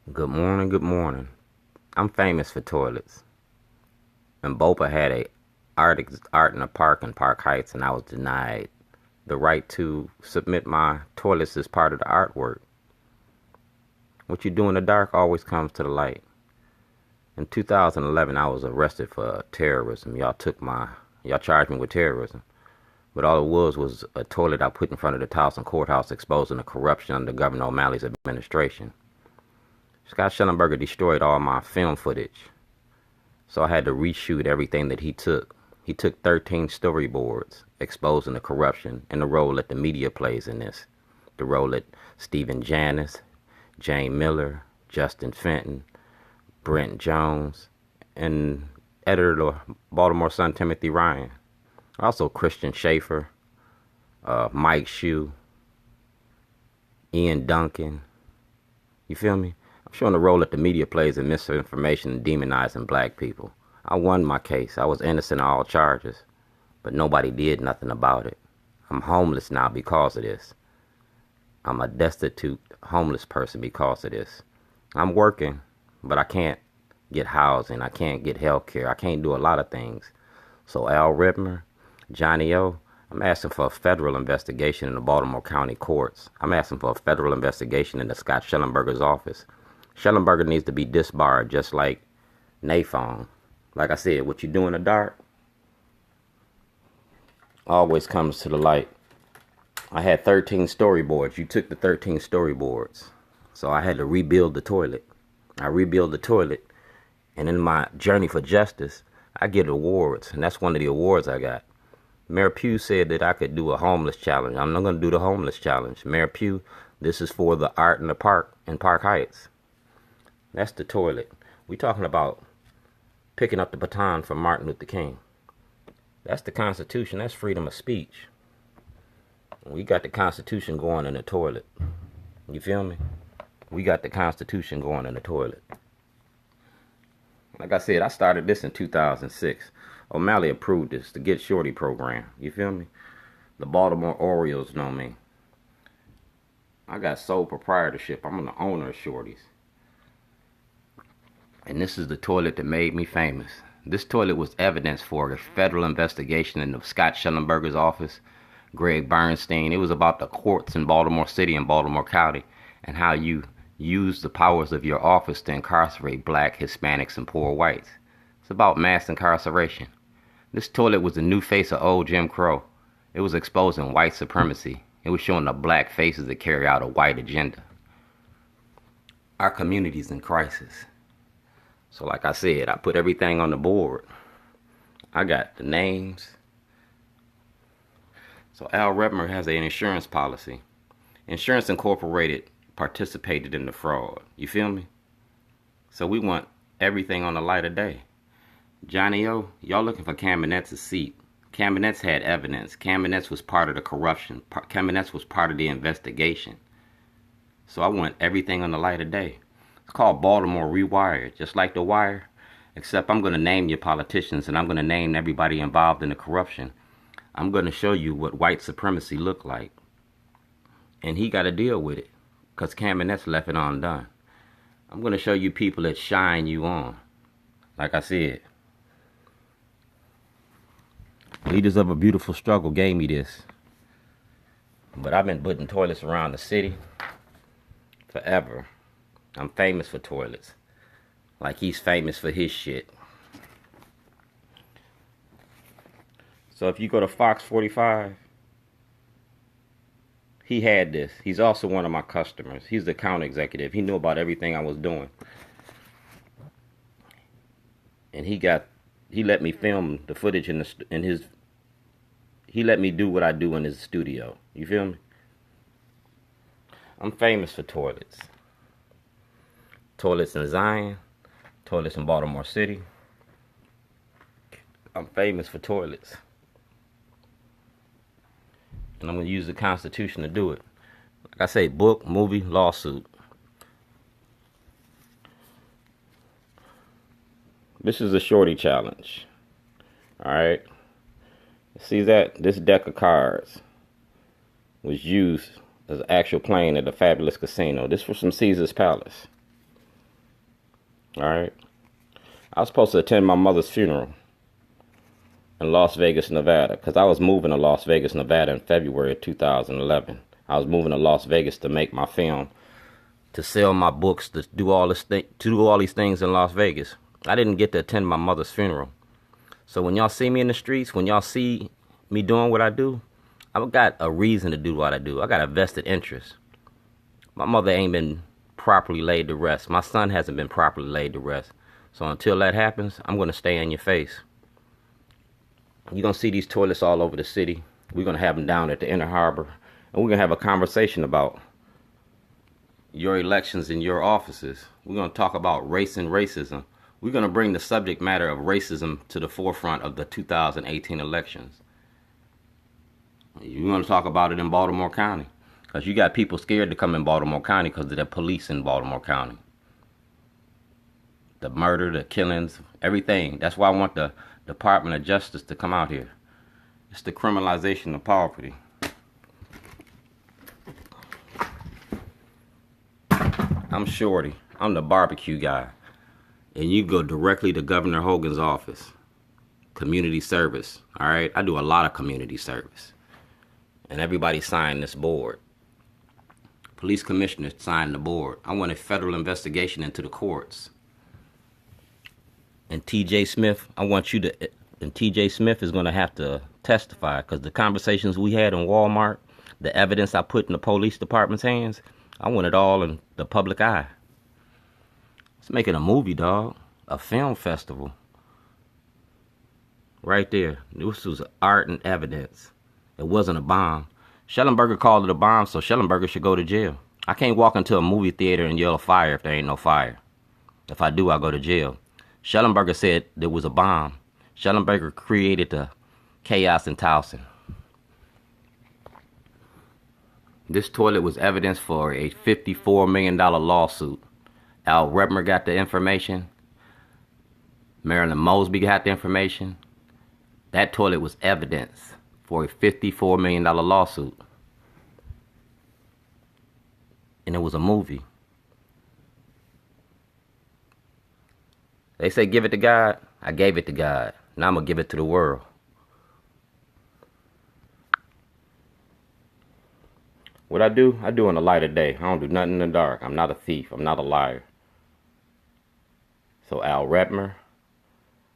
Good morning, good morning. I'm famous for toilets. And Bopa had a art in a park in Park Heights, and I was denied the right to submit my toilets as part of the artwork. What you do in the dark always comes to the light. In 2011, I was arrested for terrorism. Y'all charged me with terrorism. But all it was a toilet I put in front of the Towson courthouse exposing the corruption under Governor O'Malley's administration. Scott Schellenberger destroyed all my film footage. So I had to reshoot everything that he took. He took 13 storyboards exposing the corruption and the role that the media plays in this. The role that Stephen Janis, Jane Miller, Justin Fenton, Brent Jones, and editor of the Baltimore Sun Timothy Ryan. Also Christian Schaefer, Mike Shue, Ian Duncan. You feel me? I'm showing the role that the media plays in misinformation and demonizing black people. I won my case. I was innocent of all charges, but nobody did nothing about it. I'm homeless now because of this. I'm a destitute homeless person because of this. I'm working, but I can't get housing. I can't get health care. I can't do a lot of things. So Al Ripmer, Johnny O, I'm asking for a federal investigation in the Baltimore County courts. I'm asking for a federal investigation into Scott Schellenberger's office. Schellenberger needs to be disbarred just like Nafong. Like I said, what you do in the dark always comes to the light. I had 13 storyboards. You took the 13 storyboards. So I had to rebuild the toilet. I rebuilt the toilet. And in my journey for justice, I get awards. And that's one of the awards I got. Mayor Pugh said that I could do a homeless challenge. I'm not going to do the homeless challenge. Mayor Pugh, this is for the art in the park in Park Heights. That's the toilet. We talking about picking up the baton from Martin Luther King. That's the Constitution. That's freedom of speech. We got the Constitution going in the toilet. You feel me? We got the Constitution going in the toilet. Like I said, I started this in 2006. O'Malley approved this, the Get Shorty program. You feel me? The Baltimore Orioles know me. I got sole proprietorship. I'm the owner of Shorty's. And this is the toilet that made me famous. This toilet was evidence for a federal investigation into Scott Schellenberger's office, Greg Bernstein. It was about the courts in Baltimore City and Baltimore County and how you use the powers of your office to incarcerate black, Hispanics, and poor whites. It's about mass incarceration. This toilet was the new face of old Jim Crow. It was exposing white supremacy. It was showing the black faces that carry out a white agenda. Our community's in crisis. So like I said, I put everything on the board. I got the names. So Al Redmer has an insurance policy. Insurance Incorporated participated in the fraud. You feel me? So we want everything on the light of day. Johnny O, y'all looking for Caminet's seat. Caminet's had evidence. Caminet's was part of the corruption. Caminet's was part of the investigation. So I want everything on the light of day. It's called Baltimore Rewired, just like The Wire, except I'm going to name your politicians and I'm going to name everybody involved in the corruption. I'm going to show you what white supremacy looked like. And he got to deal with it because Caminet's left it undone. I'm going to show you people that shine you on. Like I said, leaders of a beautiful struggle gave me this. But I've been putting toilets around the city forever. I'm famous for toilets. Like he's famous for his shit. So if you go to Fox 45, he had this. He's also one of my customers. He's the account executive. He knew about everything I was doing. And he let me film the footage he let me do what I do in his studio. You feel me? I'm famous for toilets. Toilets in Zion, toilets in Baltimore City. I'm famous for toilets. And I'm going to use the Constitution to do it. Like I say, book, movie, lawsuit. This is a shorty challenge. Alright? See that? This deck of cards was used as an actual plane at the Fabulous Casino. This was from Caesar's Palace. All right. I was supposed to attend my mother's funeral in Las Vegas, Nevada, because I was moving to Las Vegas, Nevada in February of 2011. I was moving to Las Vegas to make my film, to sell my books, to do all these things in Las Vegas. I didn't get to attend my mother's funeral. So when y'all see me in the streets, when y'all see me doing what I do, I've got a reason to do what I do. I got a vested interest. My mother ain't been properly laid to rest. My son hasn't been properly laid to rest. So until that happens, I'm going to stay in your face. You're going to see these toilets all over the city. We're going to have them down at the Inner Harbor. And we're going to have a conversation about your elections in your offices. We're going to talk about race and racism. We're going to bring the subject matter of racism to the forefront of the 2018 elections. You're going to talk about it in Baltimore County. Because you got people scared to come in Baltimore County because of the police in Baltimore County. The murder, the killings, everything. That's why I want the Department of Justice to come out here. It's the criminalization of poverty. I'm Shorty. I'm the barbecue guy. And you go directly to Gov.Hogan's office. Community service. All right? I do a lot of community service. And everybody signed this board. Police commissioner signed the board. I want a federal investigation into the courts. And TJ Smith, I want you to, and TJ Smith is going to have to testify, because the conversations we had in Walmart, the evidence I put in the police department's hands, I want it all in the public eye. It's making a movie, dog. A film festival. Right there. This was art and evidence. It wasn't a bomb. Schellenberger called it a bomb, so Schellenberger should go to jail. I can't walk into a movie theater and yell fire if there ain't no fire. If I do, I'll go to jail. Schellenberger said there was a bomb. Schellenberger created the chaos in Towson. This toilet was evidence for a $54 million lawsuit. Al Redmer got the information. Marilyn Mosby got the information. That toilet was evidence for a $54 million lawsuit. And it was a movie. They say give it to God. I gave it to God. Now I'm going to give it to the world. What I do in the light of day. I don't do nothing in the dark. I'm not a thief. I'm not a liar. So Al Redmer,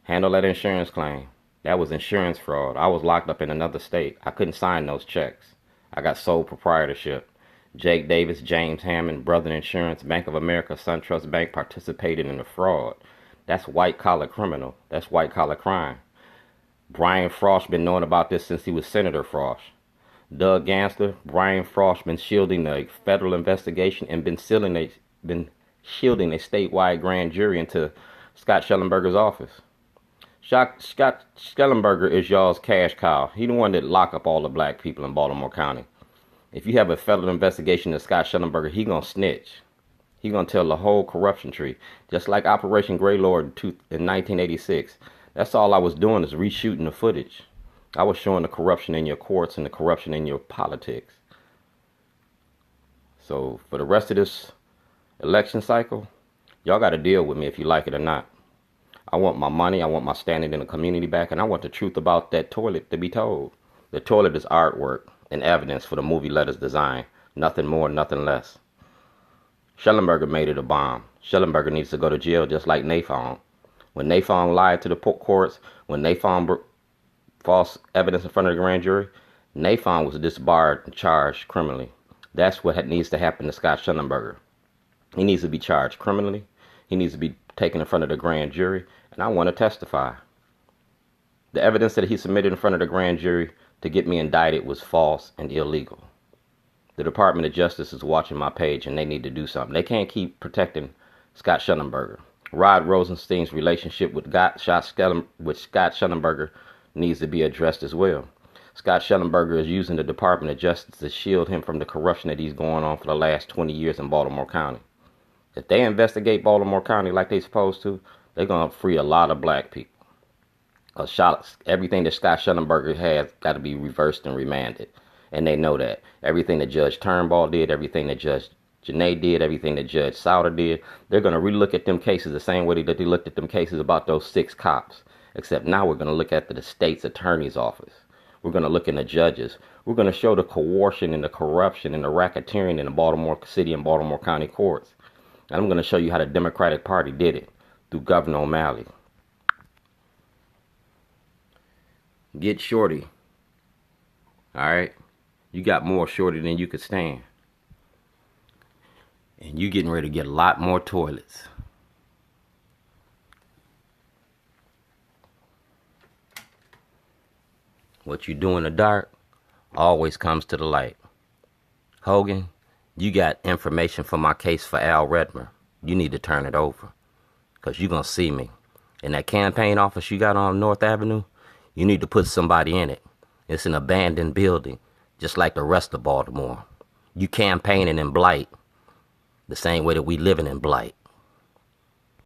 handle that insurance claim. That was insurance fraud. I was locked up in another state. I couldn't sign those checks. I got sole proprietorship. Jake Davis, James Hammond, Brother Insurance, Bank of America, SunTrust Bank participated in the fraud. That's white-collar criminal. That's white-collar crime. Brian Frost been knowing about this since he was Senator Frost. Doug Gansler, Brian Frost been shielding the federal investigation and been shielding a statewide grand jury into Scott Schellenberger's office. Scott Schellenberger is y'all's cash cow. He the one that lock up all the black people in Baltimore County. If you have a federal investigation of Scott Schellenberger, he gonna snitch. He gonna tell the whole corruption tree. Just like Operation Greylord in 1986. That's all I was doing, is reshooting the footage. I was showing the corruption in your courts and the corruption in your politics. So for the rest of this election cycle, y'all got to deal with me if you like it or not. I want my money, I want my standing in the community back, and I want the truth about that toilet to be told. The toilet is artwork and evidence for the movie Letters design. Nothing more, nothing less. Schellenberger made it a bomb. Schellenberger needs to go to jail just like Nafong. When Nafong lied to the courts, when Nafong false evidence in front of the grand jury, Nafong was disbarred and charged criminally. That's what needs to happen to Scott Schellenberger. He needs to be charged criminally. He needs to be taken in front of the grand jury, and I want to testify. The evidence that he submitted in front of the grand jury to get me indicted was false and illegal. The Department of Justice is watching my page, and they need to do something. They can't keep protecting Scott Schellenberger. Rod Rosenstein's relationship with Scott Schellenberger needs to be addressed as well. Scott Schellenberger is using the Department of Justice to shield him from the corruption that he's going on for the last 20 years in Baltimore County. If they investigate Baltimore County like they're supposed to, they're going to free a lot of black people. Everything that Scott Schellenberger has got to be reversed and remanded. And they know that. Everything that Judge Turnbull did, everything that Judge Janae did, everything that Judge Sauter did. They're going to relook at them cases the same way that they looked at them cases about those 6 cops. Except now we're going to look at the state's attorney's office. We're going to look in the judges. We're going to show the coercion and the corruption and the racketeering in the Baltimore City and Baltimore County courts. And I'm going to show you how the Democratic Party did it through Governor O'Malley. Get Shorty. All right? You got more Shorty than you could stand. And you getting ready to get a lot more toilets. What you do in the dark always comes to the light. Hogan, you got information for my case for Al Redmer. You need to turn it over. Because you're going to see me. In that campaign office you got on North Avenue, you need to put somebody in it. It's an abandoned building, just like the rest of Baltimore. You campaigning in blight, the same way that we living in blight.